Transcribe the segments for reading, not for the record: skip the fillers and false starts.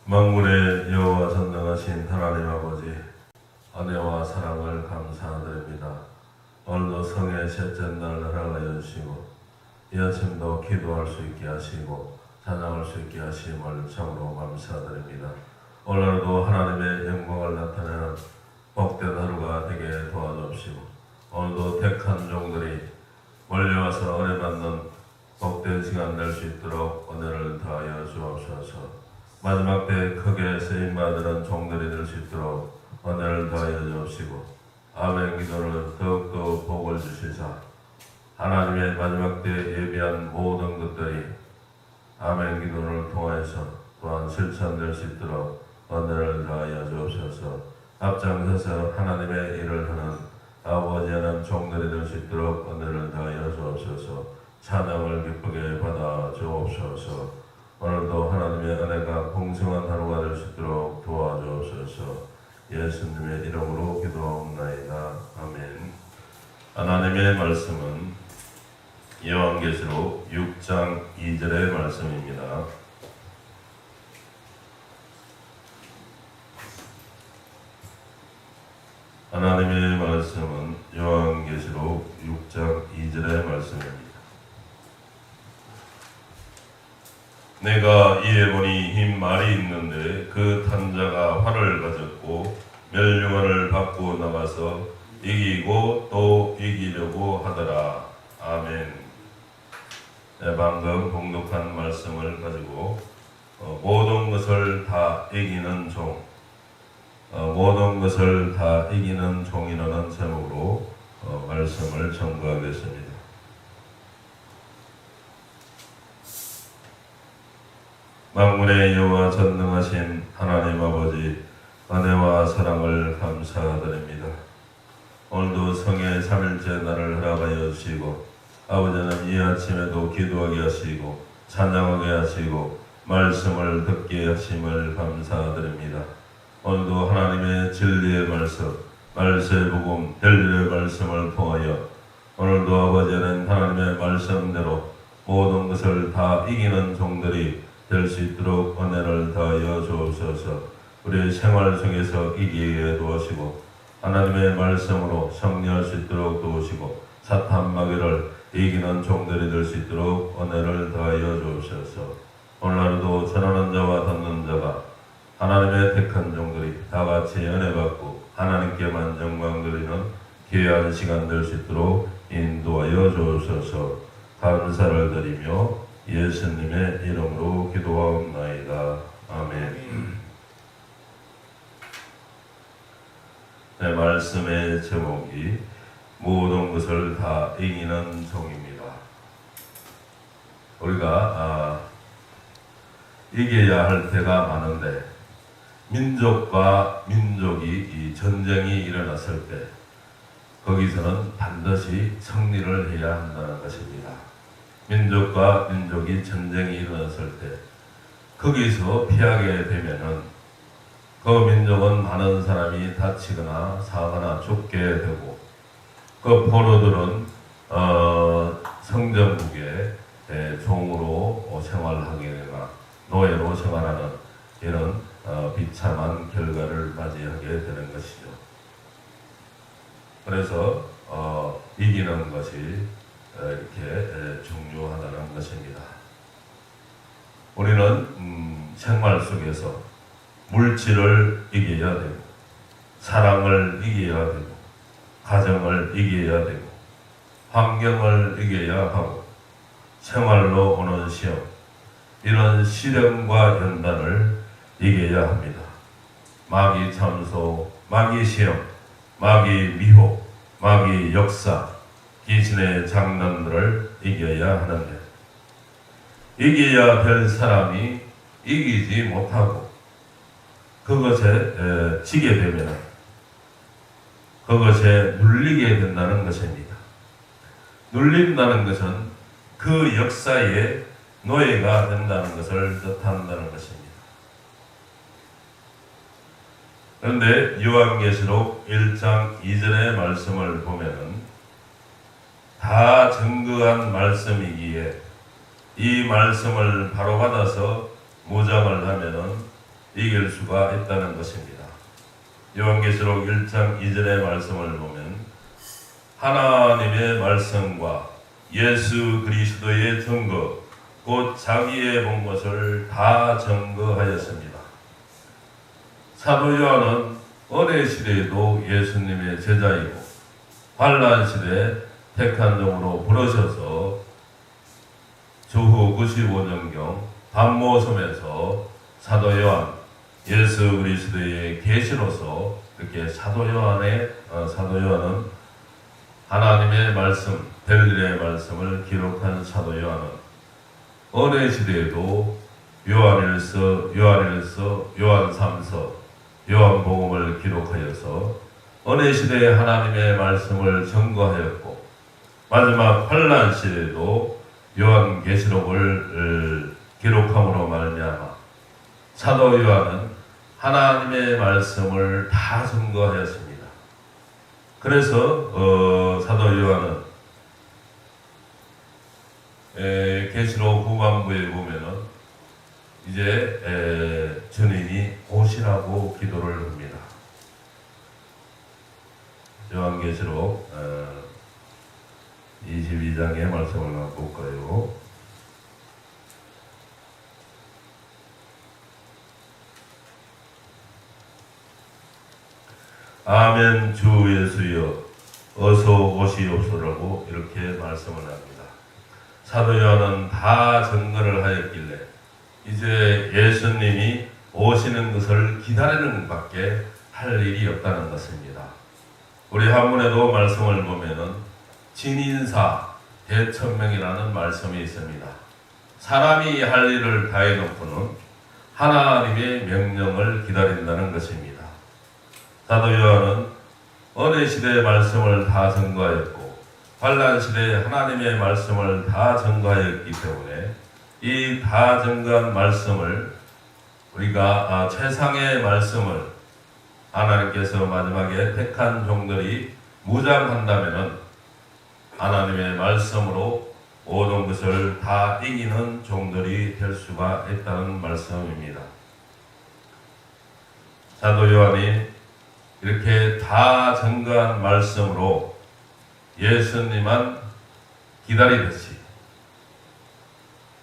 만군의 여호와 전능하신 하나님 아버지, 은혜와 사랑을 감사드립니다. 오늘도 성의 셋째 날 허락하여 주시고 이 아침도 기도할 수 있게 하시고 찬양할 수 있게 하심을 참으로 감사드립니다. 오늘도 하나님의 영광을 나타내는 복된 하루가 되게 도와주시고 오늘도 택한 종들이 몰려와서 은혜 받는 복된 시간 될 수 있도록 은혜를 다하여 주옵소서. 마지막 때 크게 쓰임받는 종들이 될 수 있도록 은혜를 다하여 주옵시고 아멘 기도를 더욱더 복을 주시사 하나님의 마지막 때 예비한 모든 것들이 아멘 기도를 통해서 또한 실천될 수 있도록 은혜를 다하여 주옵소서. 앞장서서 하나님의 일을 하는 아버지 하나님 종들이 될 수 있도록 은혜를 다하여 주옵소서. 찬양을 기쁘게 받아 주옵소서. 오늘도 하나님의 은혜가 풍성한 하루가 될 수 있도록 도와주옵소서. 예수님의 이름으로 기도하옵나이다. 아멘. 하나님의 말씀은 요한계시록 6장 2절의 말씀입니다. 하나님의 말씀은 요한계시록 6장 2절의 말씀입니다. 내가 이에 보니 흰 말이 있는데 그 탄자가 활을 가졌고 멸류관을 받고 나가서 이기고 또 이기려고 하더라. 아멘. 네, 방금 봉독한 말씀을 가지고 모든 것을 다 이기는 종, 모든 것을 다 이기는 종이라는 제목으로 말씀을 전거하겠습니다. 만군의 여호와 전능하신 하나님 아버지, 은혜와 사랑을 감사드립니다. 오늘도 성의 3일째 날을 허락하여 주시고 아버지는 이 아침에도 기도하게 하시고 찬양하게 하시고 말씀을 듣게 하심을 감사드립니다. 오늘도 하나님의 진리의 말씀, 말세복음, 진리의 말씀을 통하여 오늘도 아버지는 하나님의 말씀대로 모든 것을 다 이기는 종들이 될 수 있도록 은혜를 다하여 주옵소서. 우리의 생활 속에서 이기게 도우시고 하나님의 말씀으로 승리할 수 있도록 도우시고 사탄 마귀를 이기는 종들이 될 수 있도록 은혜를 다하여 주옵소서. 오늘 하루도 전하는 자와 듣는 자가 하나님의 택한 종들이 다 같이 은혜 받고 하나님께만 영광 드리는 귀한 시간 될 수 있도록 인도하여 주옵소서. 감사를 드리며 예수님의 이름으로 기도하옵나이다. 아멘. 네, 말씀의 제목이 모든 것을 다 이기는 종입니다. 우리가 이겨야 할 때가 많은데 민족과 민족이 이 전쟁이 일어났을 때 거기서는 반드시 승리를 해야 한다는 것입니다. 민족과 민족이 전쟁이 일어났을 때 거기서 피하게 되면은 그 민족은 많은 사람이 다치거나 사거나 죽게 되고 그 포로들은 성전국의 종으로 생활하게 되거나 노예로 생활하는 이런 비참한 결과를 맞이하게 되는 것이죠. 그래서 이기는 것이 이렇게 중요하다는 것입니다. 우리는 생활 속에서 물질을 이겨야 되고 사랑을 이겨야 되고 가정을 이겨야 되고 환경을 이겨야 하고 생활로 오는 시험, 이런 시련과 연단을 이겨야 합니다. 마귀 참소, 마귀 시험, 마귀 미혹, 마귀 역사, 귀신의 장난들을 이겨야 하는데 이겨야 될 사람이 이기지 못하고 그것에 지게 되면 그것에 눌리게 된다는 것입니다. 눌린다는 것은 그 역사의 노예가 된다는 것을 뜻한다는 것입니다. 그런데 요한계시록 1장 2절의 말씀을 보면은 다 증거한 말씀이기에 이 말씀을 바로 받아서 무장을 하면은 이길 수가 있다는 것입니다. 요한계시록 1장 2절의 말씀을 보면 하나님의 말씀과 예수 그리스도의 증거 곧 자기의 본 것을 다 증거하였습니다. 사도 요한은 어느 시대에도 예수님의 제자이고 환란 시대에 택한 종으로 부르셔서 주후 95년경 반모섬에서 사도 요한 예수 그리스도의 계시로서 이렇게 사도 요한은 하나님의 말씀 벨릴의 말씀을 기록한 사도 요한은 어느 시대에도 요한일서, 요한3서, 요한복음을 기록하여서 어느 시대에 하나님의 말씀을 증거하였고 마지막 환란 시대에도 요한계시록을 기록함으로 말미암아 사도 요한은 하나님의 말씀을 다 증거하였습니다. 그래서 사도 요한은 계시록 후반부에 보면은 이제 주님이 오시라고 기도를 합니다. 요한계시록 22장의 말씀을 한번 볼까요? 아멘 주 예수여 어서 오시옵소라고 이렇게 말씀을 합니다. 사도 요한은 다 증거를 하였길래 이제 예수님이 오시는 것을 기다리는 밖에 할 일이 없다는 것입니다. 우리 한문에도 말씀을 보면은 진인사 대천명이라는 말씀이 있습니다. 사람이 할 일을 다 해놓고는 하나님의 명령을 기다린다는 것입니다. 사도 요한은 어느 시대의 말씀을 다 증거하였고 환란 시대에 하나님의 말씀을 다 증거하였기 때문에 이 다 증거한 말씀을 우리가 최상의 말씀을 하나님께서 마지막에 택한 종들이 무장한다면은 하나님의 말씀으로 모든 것을 다 이기는 종들이 될 수가 있다는 말씀입니다. 사도 요한이 이렇게 다 증거한 말씀으로 예수님만 기다리듯이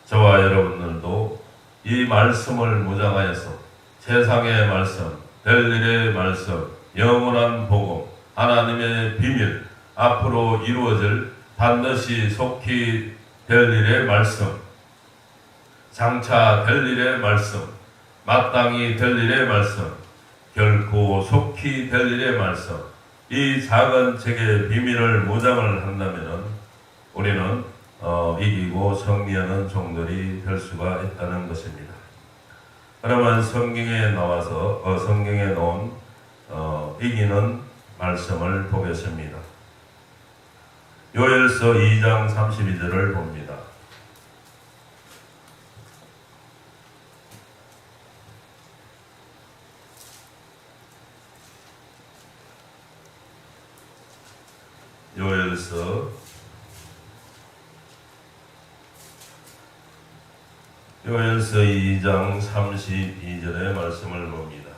저와 여러분들도 이 말씀을 무장하여서 세상의 말씀, 벨릴의 말씀, 영원한 복음, 하나님의 비밀, 앞으로 이루어질 반드시 속히 될 일의 말씀, 장차 될 일의 말씀, 마땅히 될 일의 말씀, 결코 속히 될 일의 말씀, 이 작은 책의 비밀을 무장을 한다면 우리는 이기고 승리하는 종들이 될 수가 있다는 것입니다. 그러면 성경에 나와서 성경에 놓은 이기는 말씀을 보겠습니다. 요엘서 2장 32절을 봅니다. 요엘서 2장 32절의 말씀을 봅니다.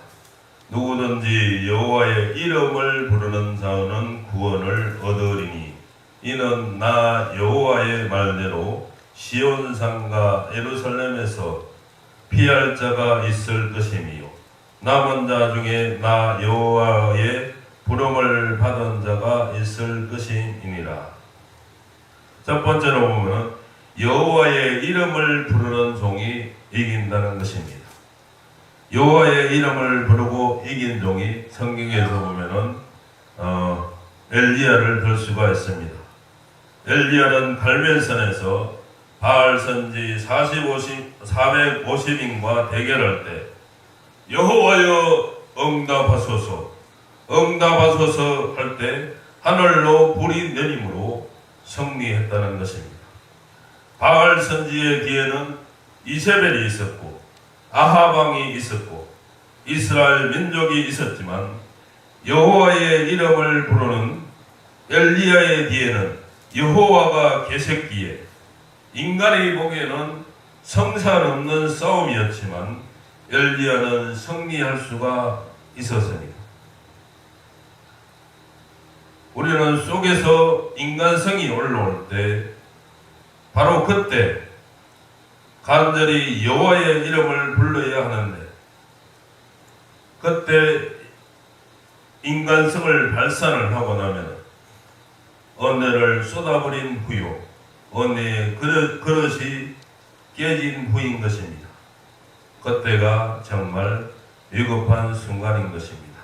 누구든지 여호와의 이름을 부르는 자는 구원을 얻으리니 이는 나 여호와의 말대로 시온산과 예루살렘에서 피할 자가 있을 것이며 남은 자 중에 나 여호와의 부름을 받은 자가 있을 것이니라. 첫 번째로 보면 여호와의 이름을 부르는 종이 이긴다는 것입니다. 여호와의 이름을 부르고 이긴 종이 성경에서 보면은 엘리야를 볼 수가 있습니다. 엘리야는 갈멜산에서 바알 선지 450인과 대결할 때 여호와여 응답하소서 할 때 하늘로 불이 내림으로 승리했다는 것입니다. 바알 선지의 뒤에는 이세벨이 있었고 아하방이 있었고 이스라엘 민족이 있었지만 여호와의 이름을 부르는 엘리야의 뒤에는 여호와가 계셨기에 인간이 보기에는 성살 없는 싸움이었지만 엘리야는 승리할 수가 있었습니다. 우리는 속에서 인간성이 올라올 때 바로 그때 간절히 여호와의 이름을 불러야 하는데 그때 인간성을 발산을 하고 나면 은혜를 쏟아버린 후요 은혜의 그릇이 깨진 후인 것입니다. 그때가 정말 위급한 순간인 것입니다.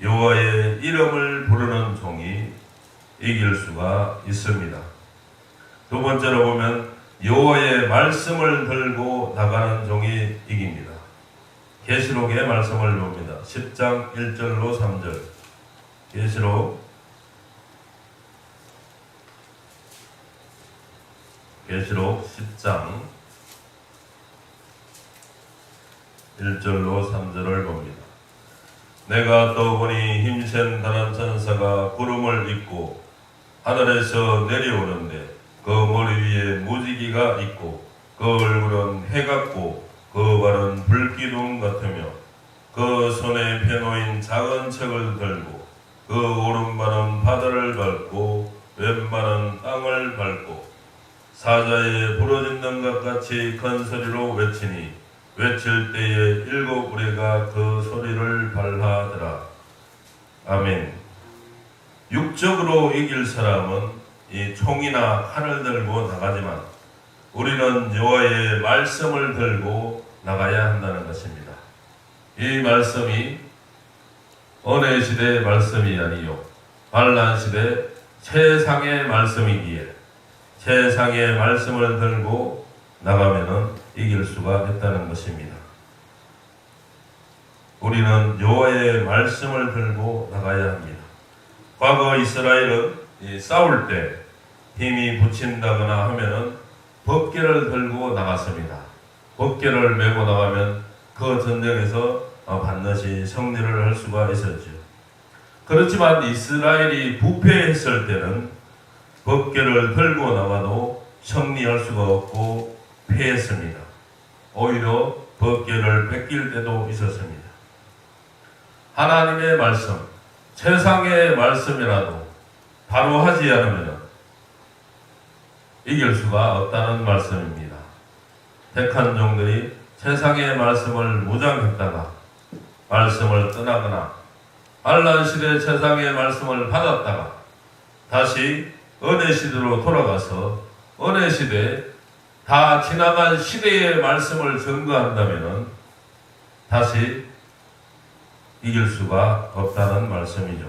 여호와의 이름을 부르는 종이 이길 수가 있습니다. 두 번째로 보면 여호와의 말씀을 들고 나가는 종이 이깁니다. 계시록의 말씀을 봅니다. 10장 1절로 3절. 계시록 10장 1절로 3절을 봅니다. 내가 또 보니 힘센 다른 천사가 구름을 입고 하늘에서 내려오는데 그 머리 위에 무지개가 있고 그 얼굴은 해 같고 그 발은 불기둥 같으며 그 손에 펴놓인 작은 책을 들고 그 오른발은 바다를 밟고 왼발은 땅을 밟고 사자의 부러진는 것 같이 큰 소리로 외치니 외칠 때에 일곱 우레가 그 소리를 발하더라. 아멘. 육적으로 이길 사람은 이 총이나 칼을 들고 나가지만 우리는 여호와의 말씀을 들고 나가야 한다는 것입니다. 이 말씀이 어느 시대의 말씀이 아니요 환난 시대 최상의 말씀이기에 최상의 말씀을 들고 나가면은 이길 수가 있다는 것입니다. 우리는 여호와의 말씀을 들고 나가야 합니다. 과거 이스라엘은 싸울 때 힘이 붙인다거나 하면은 법궤를 들고 나갔습니다. 법궤를 메고 나가면 그 전쟁에서 반드시 승리를 할 수가 있었죠. 그렇지만 이스라엘이 부패했을 때는 법궤를 들고 나가도 승리할 수가 없고 패했습니다. 오히려 법궤를 뺏길 때도 있었습니다. 하나님의 말씀, 세상의 말씀이라도 바로 하지 않으면 이길 수가 없다는 말씀입니다. 택한 종들이 세상의 말씀을 무장했다가 말씀을 떠나거나 환난 시대 세상의 말씀을 받았다가 다시 은혜 시대로 돌아가서 은혜 시대 다 지나간 시대의 말씀을 증거한다면 다시 이길 수가 없다는 말씀이죠.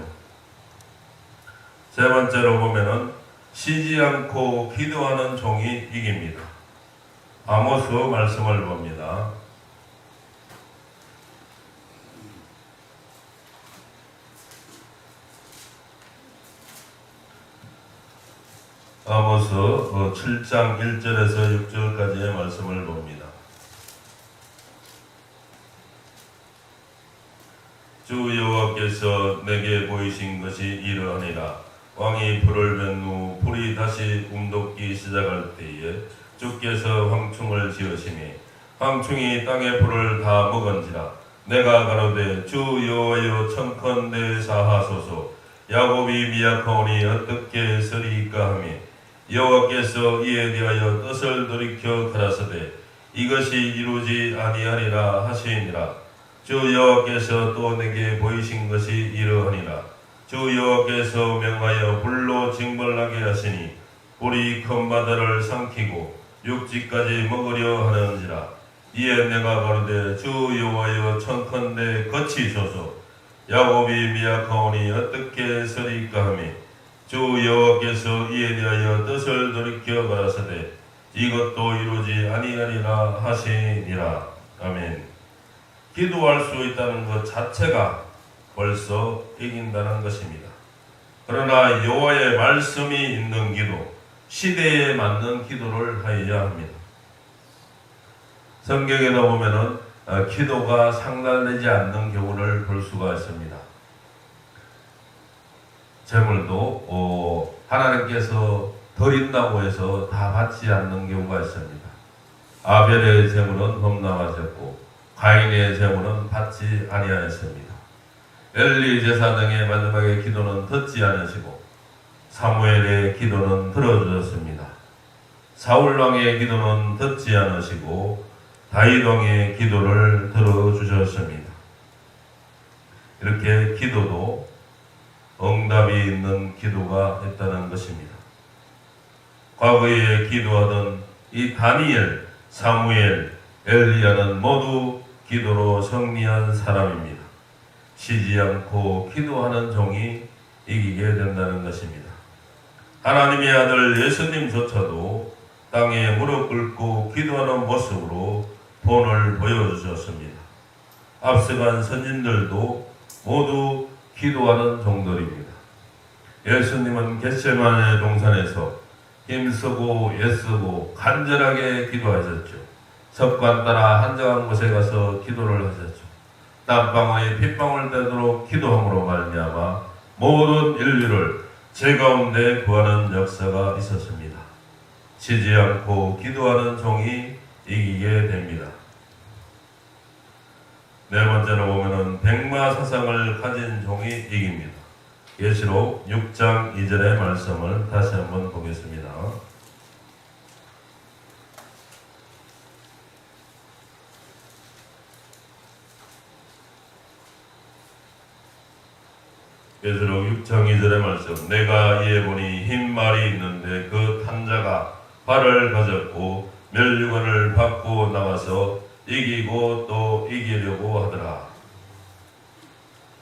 세 번째로 보면은 쉬지 않고 기도하는 종이 이깁니다. 아모스 말씀을 봅니다. 아모스 7장 1절에서 6절까지의 말씀을 봅니다. 주 여호와께서 내게 보이신 것이 이러하니라. 왕이 불을 변 후 불이 다시 움돋기 시작할 때에 주께서 황충을 지으시니 황충이 땅의 불을 다 먹은지라. 내가 가로되 주 여호와여 청컨대 사하소서. 야곱이 미약하오니 어떻게 서리이까 하며 여호와께서 이에 대하여 뜻을 돌이켜 가라사대 이것이 이루지 아니하리라 하시니라. 주 여호와께서 또 내게 보이신 것이 이러하니라. 주 여호와께서 명하여 불로 징벌나게 하시니 불이 큰 바다를 삼키고 육지까지 먹으려 하는지라. 이에 내가 가로되 주 여호와여 청컨대 거치소서. 야곱이 미약하오니 어떻게 서리이까 하며 주 여호와께서 이에 대하여 뜻을 돌이켜 가라사대 이것도 이루지 아니하리라 하시니라. 아멘. 기도할 수 있다는 것 자체가 벌써 이긴다는 것입니다. 그러나 여호와의 말씀이 있는 기도, 시대에 맞는 기도를 하여야 합니다. 성경에도 보면은 기도가 상달되지 않는 경우를 볼 수가 있습니다. 재물도 하나님께서 드린다고 해서 다 받지 않는 경우가 있습니다. 아벨의 재물은 험담하셨고 가인의 제물은 받지 아니하였습니다. 엘리 제사 등의 마지막의 기도는 듣지 않으시고 사무엘의 기도는 들어주셨습니다. 사울 왕의 기도는 듣지 않으시고 다윗 왕의 기도를 들어주셨습니다. 이렇게 기도도 응답이 있는 기도가 있다는 것입니다. 과거에 기도하던 이 다니엘, 사무엘, 엘리야는 모두 기도로 승리한 사람입니다. 쉬지 않고 기도하는 종이 이기게 된다는 것입니다. 하나님의 아들 예수님조차도 땅에 무릎 꿇고 기도하는 모습으로 본을 보여주셨습니다. 앞서간 선진들도 모두 기도하는 종들입니다. 예수님은 겟세마네 동산에서 힘쓰고 애쓰고 간절하게 기도하셨죠. 습관 따라 한적한 곳에 가서 기도를 하셨죠. 땀방울이 핏방울 되도록 기도함으로 말미암아 모든 인류를 죄 가운데 구하는 역사가 있었습니다. 쉬지 않고 기도하는 종이 이기게 됩니다. 네 번째로 보면은 백마 사상을 가진 종이 이깁니다. 계시록 6장 2절의 말씀을 다시 한번 보겠습니다. 계시록 6장 2절의 말씀. 내가 이에 보니 흰 말이 있는데 그 탄자가 발을 가졌고 멸류관을 받고 나가서 이기고 또 이기려고 하더라.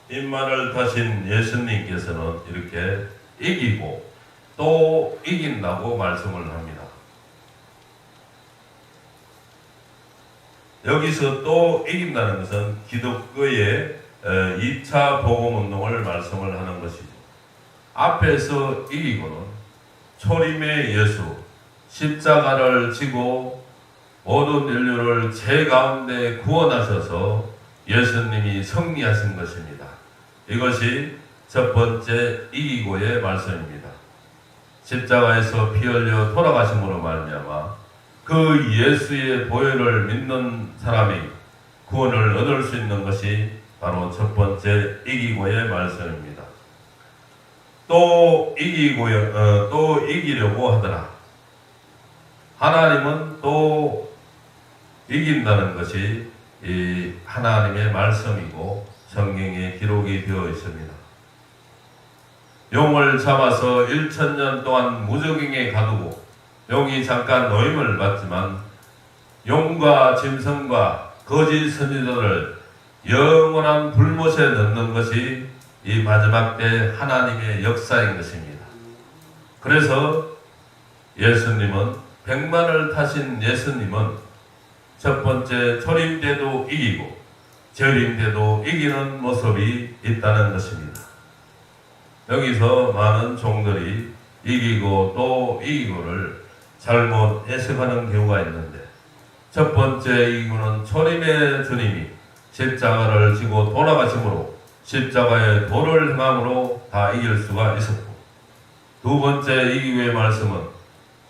흰 말을 타신 예수님께서는 이렇게 이기고 또 이긴다고 말씀을 합니다. 여기서 또 이긴다는 것은 기독교의 2차 복음운동을 말씀을 하는 것이죠. 앞에서 이기고는 초림의 예수, 십자가를 지고 모든 인류를 죄 가운데 구원하셔서 예수님이 승리하신 것입니다. 이것이 첫 번째 이기고의 말씀입니다. 십자가에서 피 흘려 돌아가심으로 말미암아 그 예수의 보혈을 믿는 사람이 구원을 얻을 수 있는 것이 바로 첫 번째 이기고의 말씀입니다. 또 이기려고 하더라. 하나님은 또 이긴다는 것이 이 하나님의 말씀이고 성경에 기록이 되어 있습니다. 용을 잡아서 1000년 동안 무적행에 가두고 용이 잠깐 노임을 받지만 용과 짐승과 거짓 선지자들을 영원한 불못에 넣는 것이 이 마지막 때 하나님의 역사인 것입니다. 그래서 예수님은 백만을 타신 예수님은 첫 번째 초림 때도 이기고 재림 때도 이기는 모습이 있다는 것입니다. 여기서 많은 종들이 이기고 또 이기고를 잘못 해석하는 경우가 있는데, 첫 번째 이기고는 초림의 주님이 십자가를 지고 돌아가심으로 십자가의 도를 행함으로 다 이길 수가 있었고, 두 번째 이기고의 말씀은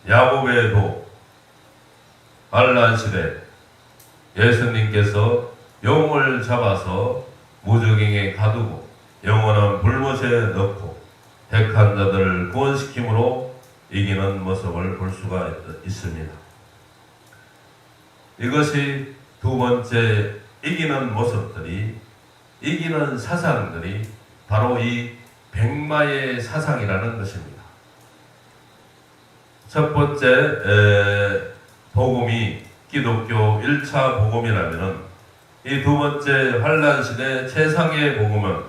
야곱의 도, 환난 시대 예수님께서 용을 잡아서 무적행에 가두고 영원한 불못에 넣고 택한 자들을 구원시킴으로 이기는 모습을 볼 수가 있습니다. 이것이 두 번째 이기는 모습들이, 이기는 사상들이 바로 이 백마의 사상이라는 것입니다. 첫 번째 복음이 기독교 1차 복음이라면 이 두 번째 환난 시대 최상의 복음은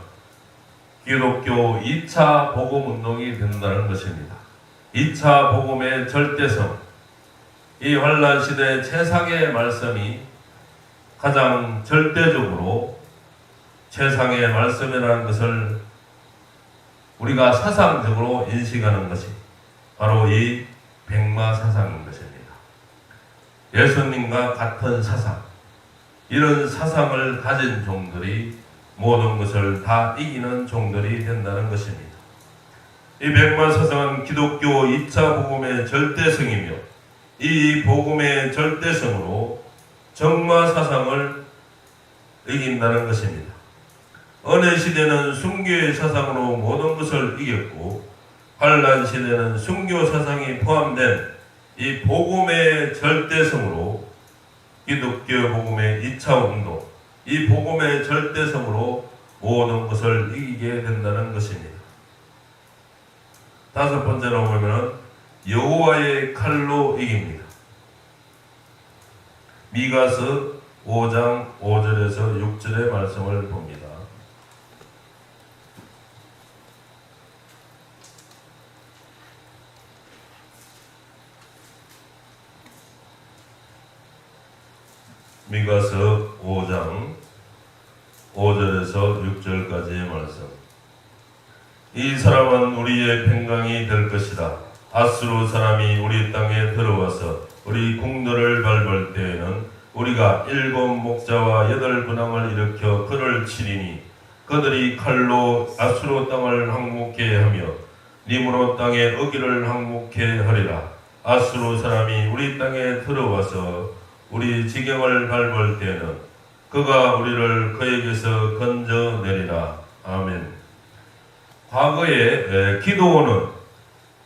기독교 2차 복음 운동이 된다는 것입니다. 2차 복음의 절대성, 이 환난 시대 최상의 말씀이 가장 절대적으로 최상의 말씀이라는 것을 우리가 사상적으로 인식하는 것이 바로 이 백마 사상인 것입니다. 예수님과 같은 사상, 이런 사상을 가진 종들이 모든 것을 다 이기는 종들이 된다는 것입니다. 이 백마 사상은 기독교 2차 복음의 절대성이며, 이 복음의 절대성으로 정마 사상을 이긴다는 것입니다. 어느 시대는 순교의 사상으로 모든 것을 이겼고 환란 시대는 순교 사상이 포함된 이 복음의 절대성으로 기독교 복음의 2차 운동, 이 복음의 절대성으로 모든 것을 이기게 된다는 것입니다. 다섯 번째로 보면 여호와의 칼로 이깁니다. 미가서 5장 5절에서 6절의 말씀을 봅니다. 미가서 5장 5절에서 6절까지의 말씀. 이 사람은 우리의 평강이 될 것이다. 아수르 사람이 우리 땅에 들어와서 우리 궁궐을 밟을 때에는 우리가 7 목자와 8 군왕을 일으켜 그를 치리니 그들이 칼로 아수르 땅을 항복케 하며 니므롯 땅의 어기를 항복케 하리라. 아수르 사람이 우리 땅에 들어와서 우리 지경을 밟을 때에는 그가 우리를 그에게서 건져내리라. 아멘. 과거에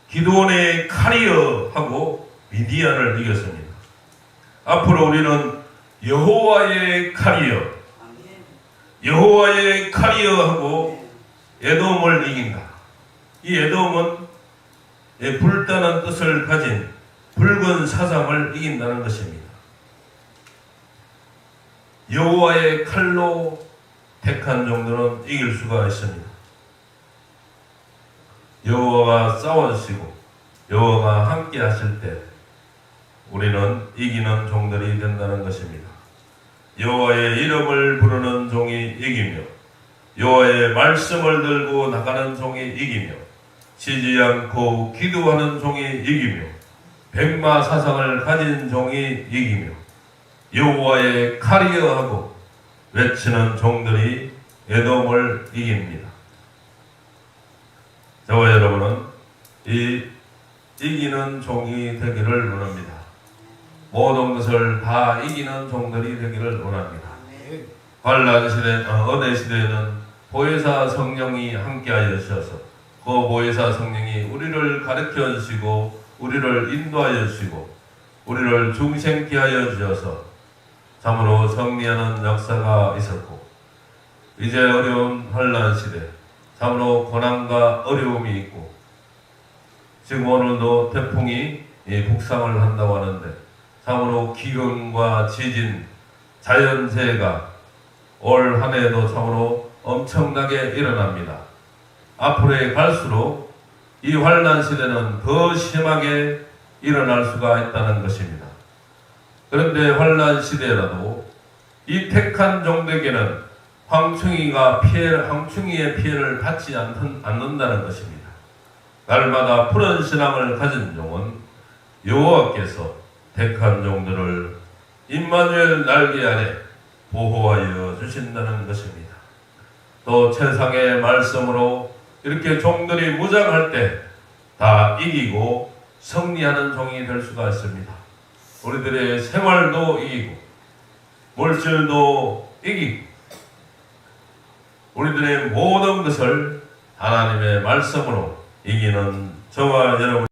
기드온의 칼이여 하고 미디안을 이겼습니다. 앞으로 우리는 여호와의 칼이여, 여호와의 칼이여 하고 에돔을 이긴다. 이 에돔은 불타는 뜻을 가진 붉은 사상을 이긴다는 것입니다. 여호와의 칼로 택한 종들은 이길 수가 있습니다. 여호와가 싸워주시고 여호와가 함께 하실 때 우리는 이기는 종들이 된다는 것입니다. 여호와의 이름을 부르는 종이 이기며 여호와의 말씀을 들고 나가는 종이 이기며 쉬지 않고 기도하는 종이 이기며 백마 사상을 가진 종이 이기며 여호와의 칼이여 하고 외치는 종들이 에돔을 이깁니다. 저와 여러분은 이 이기는 종이 되기를 원합니다. 모든 것을 다 이기는 종들이 되기를 원합니다. 환란 시대, 어느 시대에는 보혜사 성령이 함께하여 주셔서 그 보혜사 성령이 우리를 가르쳐 주시고 우리를 인도하여 주시고 우리를 중생케 하여 주셔서 참으로 승리하는 역사가 있었고, 이제 어려운 환란 시대 참으로 고난과 어려움이 있고, 지금 오늘도 태풍이 북상을 한다고 하는데 참으로 기근과 지진, 자연재해가 올 한 해에도 참으로 엄청나게 일어납니다. 앞으로 갈수록 이 환난 시대는 더 심하게 일어날 수가 있다는 것입니다. 그런데 환난 시대라도 이 택한 종들에게는 황충이의 피해를 받지 않는다는 것입니다. 날마다 푸른 신앙을 가진 종은 여호와께서 택한 종들을 임마누엘 날개 아래 보호하여 주신다는 것입니다. 또 세상의 말씀으로 이렇게 종들이 무장할 때 다 이기고 승리하는 종이 될 수가 있습니다. 우리들의 생활도 이기고 물질도 이기고 우리들의 모든 것을 하나님의 말씀으로 이기는 저와 여러분